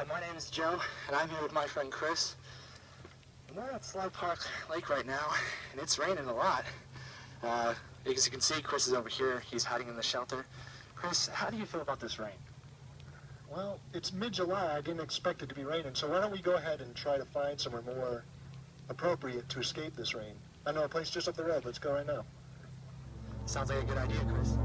my name is Joe, and I'm here with my friend Chris. And we're at Slug Park Lake right now, and it's raining a lot. As you can see, Chris is over here. He's hiding in the shelter. Chris, how do you feel about this rain? Well, it's mid-July. I didn't expect it to be raining, so why don't we go ahead and try to find somewhere more appropriate to escape this rain. I know a place just up the road. Let's go right now. Sounds like a good idea, Chris.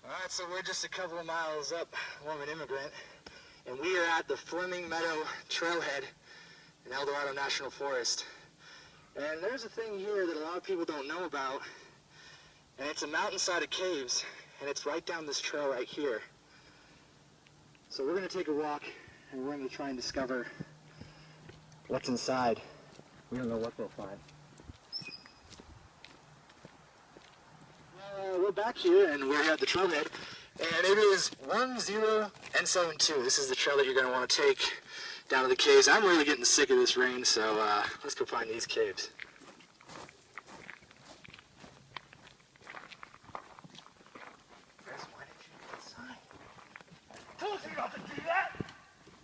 Alright, so we're just a couple of miles up Woman Immigrant, and we are at the Fleming Meadow trailhead in El Dorado National Forest. And there's a thing here that a lot of people don't know about, and it's a mountainside of caves, and it's right down this trail right here. So we're going to take a walk, and we're going to try and discover what's inside. We don't know what we'll find. We're back here, and we're at the trailhead, and it is 10N72. This is the trail that you're going to want to take down to the caves. I'm really getting sick of this rain, so let's go find these caves. Chris, why did you get inside? I told you not to do that!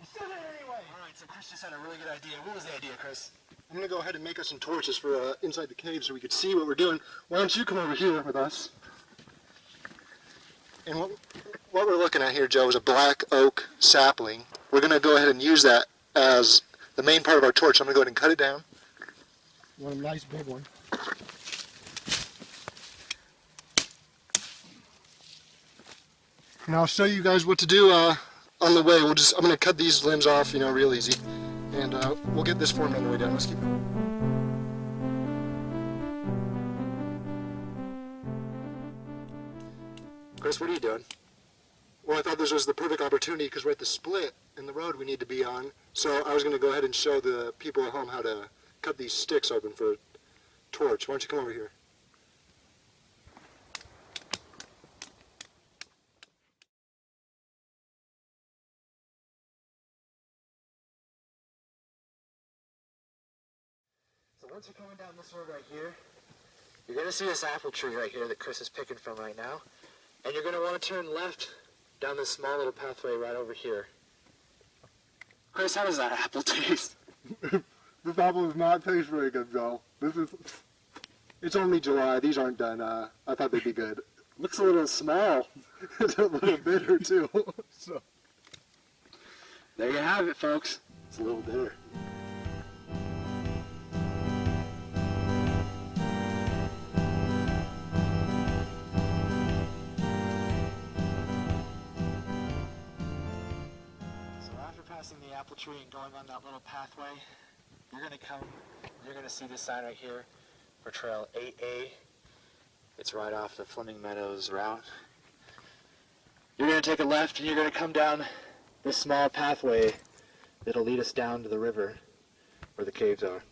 You still did it anyway! Alright, so Chris just had a really good idea. What was the idea, Chris? I'm going to go ahead and make us some torches for inside the cave so we could see what we're doing. Why don't you come over here with us? And what we're looking at here, Joe, is a black oak sapling. We're going to go ahead and use that as the main part of our torch. I'm going to go ahead and cut it down. You want a nice big one. And I'll show you guys what to do on the way. I'm going to cut these limbs off, real easy. And we'll get this formed on the way down. Let's keep going. Chris, what are you doing? Well, I thought this was the perfect opportunity because we're at the split in the road we need to be on. So I was going to go ahead and show the people at home how to cut these sticks open for a torch. Why don't you come over here? So once you're coming down this road right here, you're going to see this apple tree right here that Chris is picking from right now. And you're going to want to turn left down this small little pathway right over here. Chris, how does that apple taste? This apple does not taste very good, Joe. It's only July. These aren't done. I thought they'd be good. Looks a little small. It's a little bitter, too. So. There you have it, folks. It's a little bitter. The apple tree and going on that little pathway, you're going to see this sign right here for Trail 8A. It's right off the Fleming Meadows route. You're going to take a left and you're going to come down this small pathway that'll lead us down to the river where the caves are.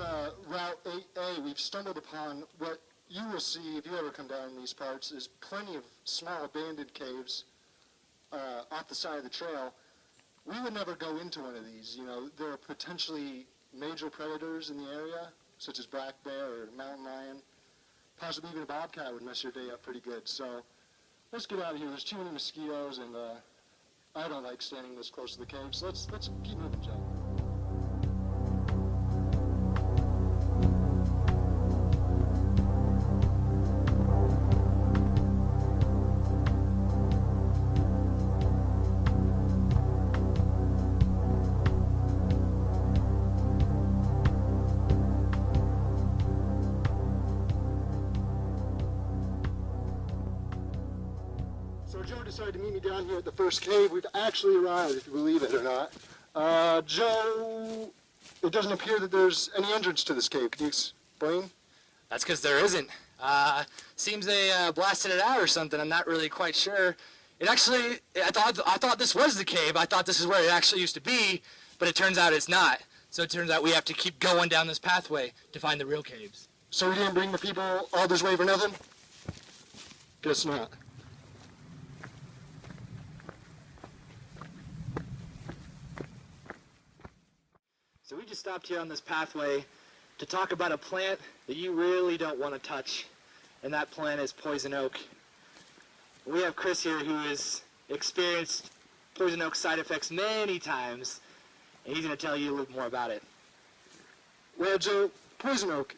on Route 8A, we've stumbled upon what you will see if you ever come down in these parts is plenty of small abandoned caves off the side of the trail. We would never go into one of these. You know, there are potentially major predators in the area, such as black bear or mountain lion. Possibly even a bobcat would mess your day up pretty good. So let's get out of here. There's too many mosquitoes, and I don't like standing this close to the caves. So let's keep moving, Joe. So Joe decided to meet me down here at the first cave. We've actually arrived, if you believe it or not. Joe, it doesn't appear that there's any entrance to this cave. Can you explain? That's because there isn't. Seems they blasted it out or something. I'm not really quite sure. It actually, I thought this was the cave. I thought this is where it actually used to be, but it turns out it's not. So it turns out we have to keep going down this pathway to find the real caves. So we didn't bring the people all this way for nothing? Guess not. So we just stopped here on this pathway to talk about a plant that you really don't want to touch, and that plant is poison oak. We have Chris here who has experienced poison oak side effects many times, and he's going to tell you a little more about it. Well, Joe, poison oak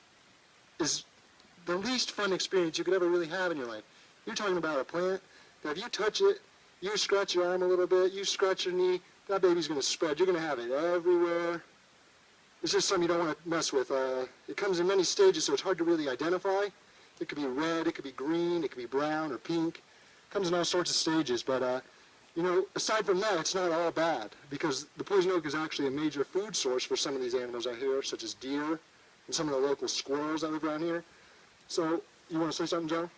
is the least fun experience you could ever really have in your life. You're talking about a plant that if you touch it, you scratch your arm a little bit, you scratch your knee, that baby's going to spread. You're going to have it everywhere. It's just something you don't want to mess with. It comes in many stages, so it's hard to really identify. It could be red, it could be green, it could be brown or pink. It comes in all sorts of stages, but you know, aside from that, it's not all bad, because the poison oak is actually a major food source for some of these animals out here, such as deer and some of the local squirrels that live around here. So, you want to say something, Joe?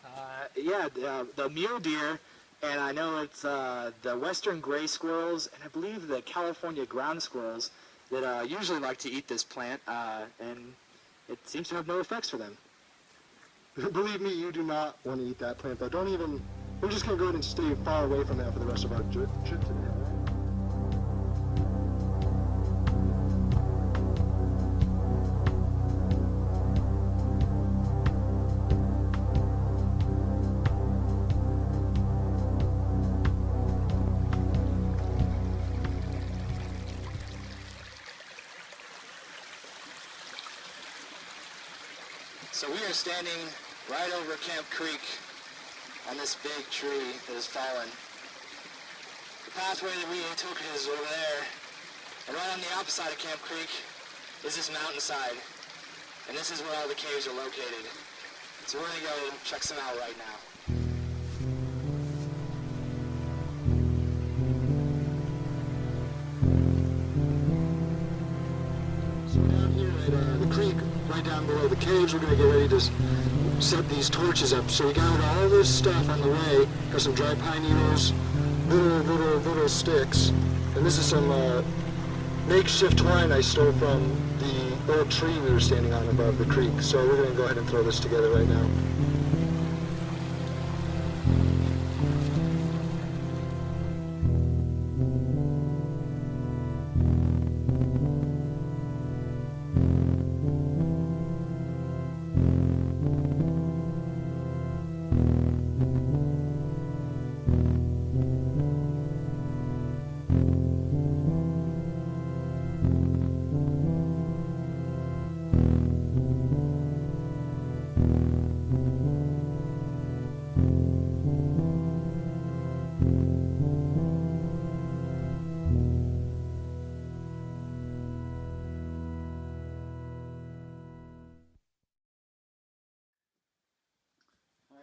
Yeah, the mule deer, and I know it's the western gray squirrels, and I believe the California ground squirrels that usually like to eat this plant, and it seems to have no effects for them. Believe me, you do not want to eat that plant, though. Don't even... We're just going to go ahead and stay far away from that for the rest of our trip today, all right? So we are standing right over Camp Creek on this big tree that has fallen. The pathway that we took is over there, and right on the opposite side of Camp Creek is this mountainside, and this is where all the caves are located. So we're going to go check some out right now. So down here at the creek, right down below the caves, we're going to get ready to set these torches up. So we got all this stuff on the way. Got some dry pine needles, little sticks, and this is some makeshift twine I stole from the old tree we were standing on above the creek. So we're going to go ahead and throw this together right now.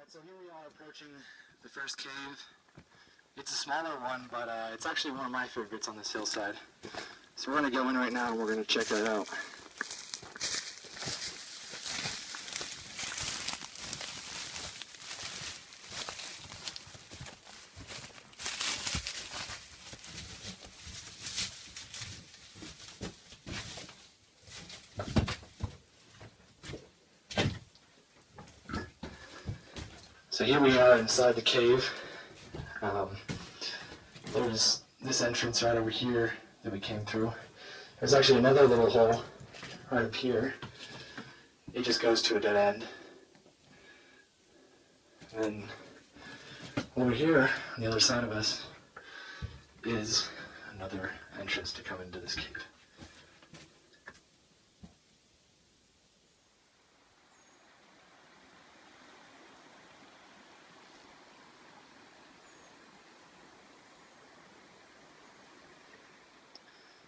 So here we are approaching the first cave. It's a smaller one, but it's actually one of my favorites on this hillside. So we're going to go in right now and we're going to check that out. here we are inside the cave. There's this entrance right over here that we came through. There's actually another little hole right up here. It just goes to a dead end. And then over here, on the other side of us, is another entrance to come into this cave.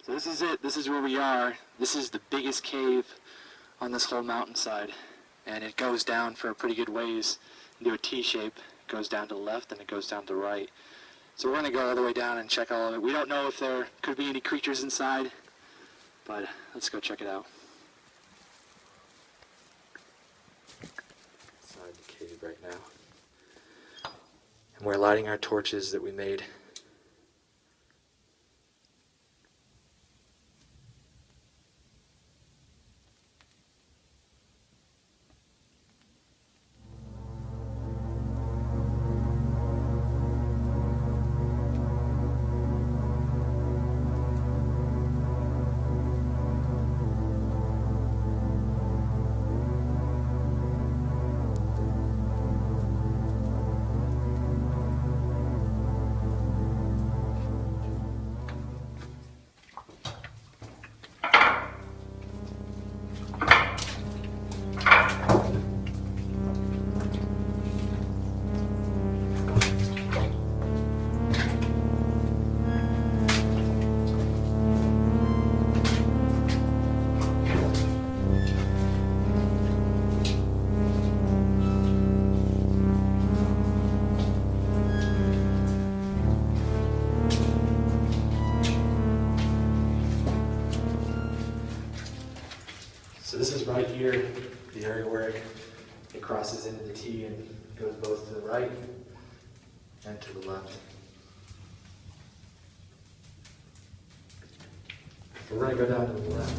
So this is it. This is where we are. This is the biggest cave on this whole mountainside. And it goes down for a pretty good ways into a T shape. It goes down to the left and it goes down to the right. So we're going to go all the way down and check all of it. We don't know if there could be any creatures inside, but let's go check it out. Inside the cave right now. And we're lighting our torches that we made. So this is right here, the area where it crosses into the T and goes both to the right and to the left. We're going to go down to the left.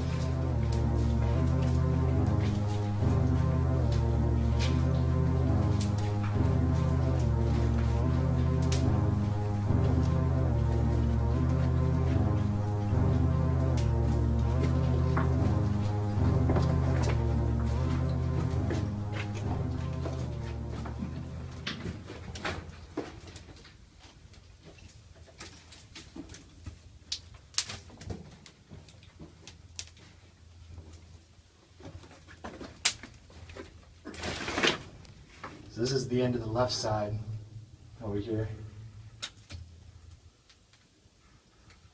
So this is the end of the left side over here.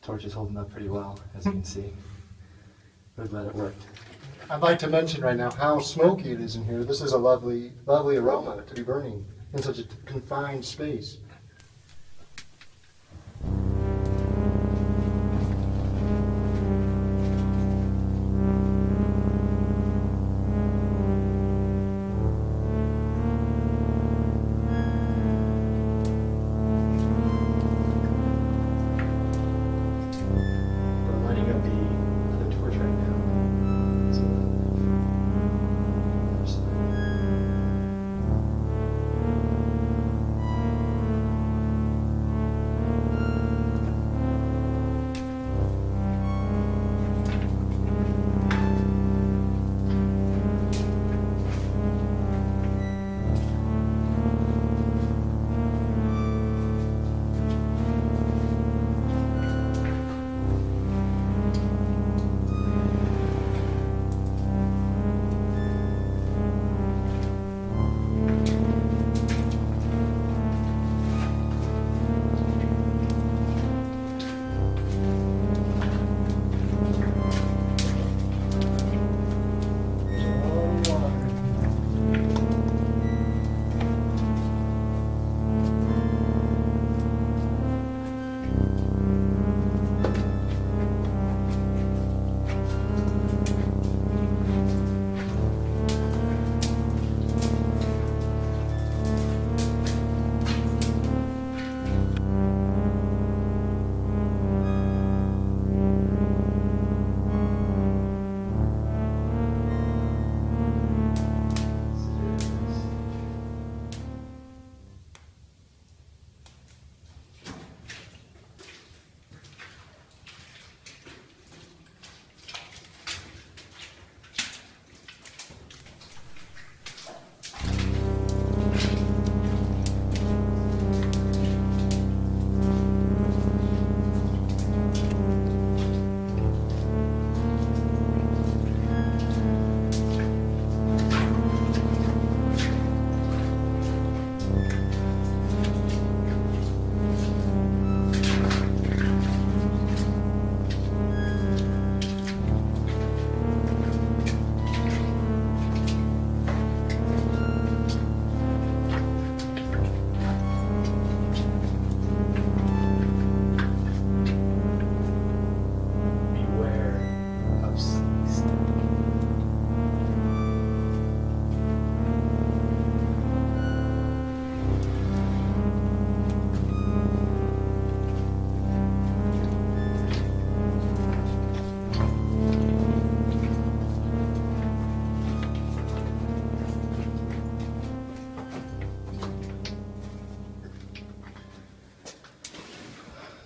Torch is holding up pretty well, as you can see. We're glad it worked. I'd like to mention right now how smoky it is in here. This is a lovely, lovely aroma to be burning in such a confined space.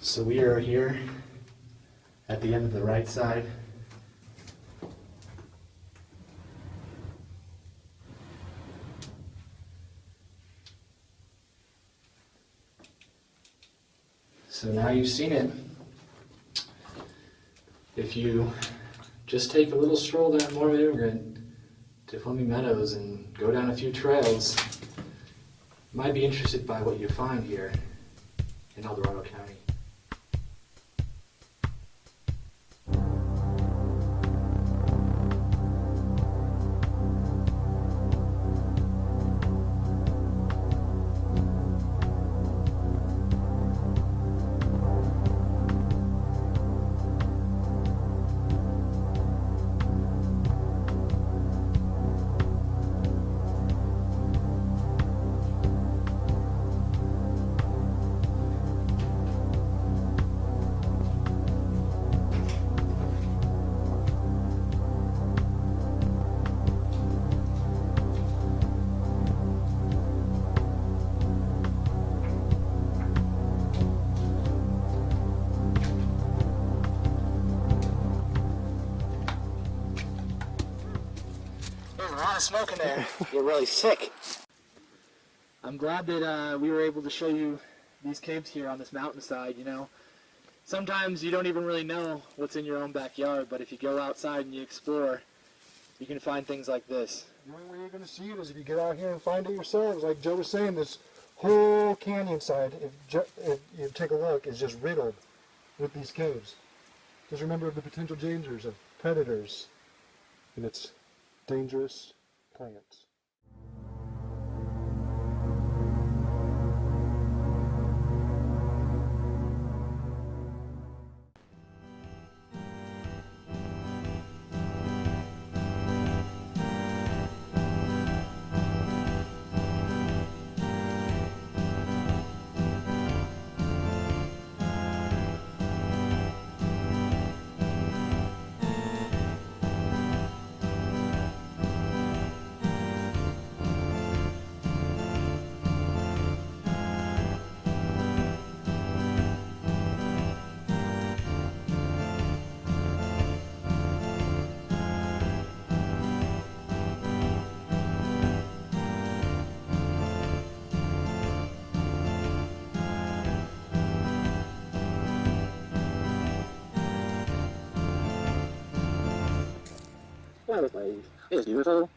So we are here at the end of the right side. So now you've seen it. If you just take a little stroll down Mormon Immigrant to Fleming Meadows and go down a few trails, you might be interested by what you find here in Dorado County. There's a lot of smoke in there. You're really sick. I'm glad that we were able to show you these caves here on this mountainside. You know, sometimes you don't even really know what's in your own backyard, but if you go outside and you explore, you can find things like this. The only way you're going to see it is if you get out here and find it yourselves. Like Joe was saying, this whole canyon side, if you take a look, is just riddled with these caves. Just remember the potential dangers of predators and its dangerous plants. Well, it's beautiful.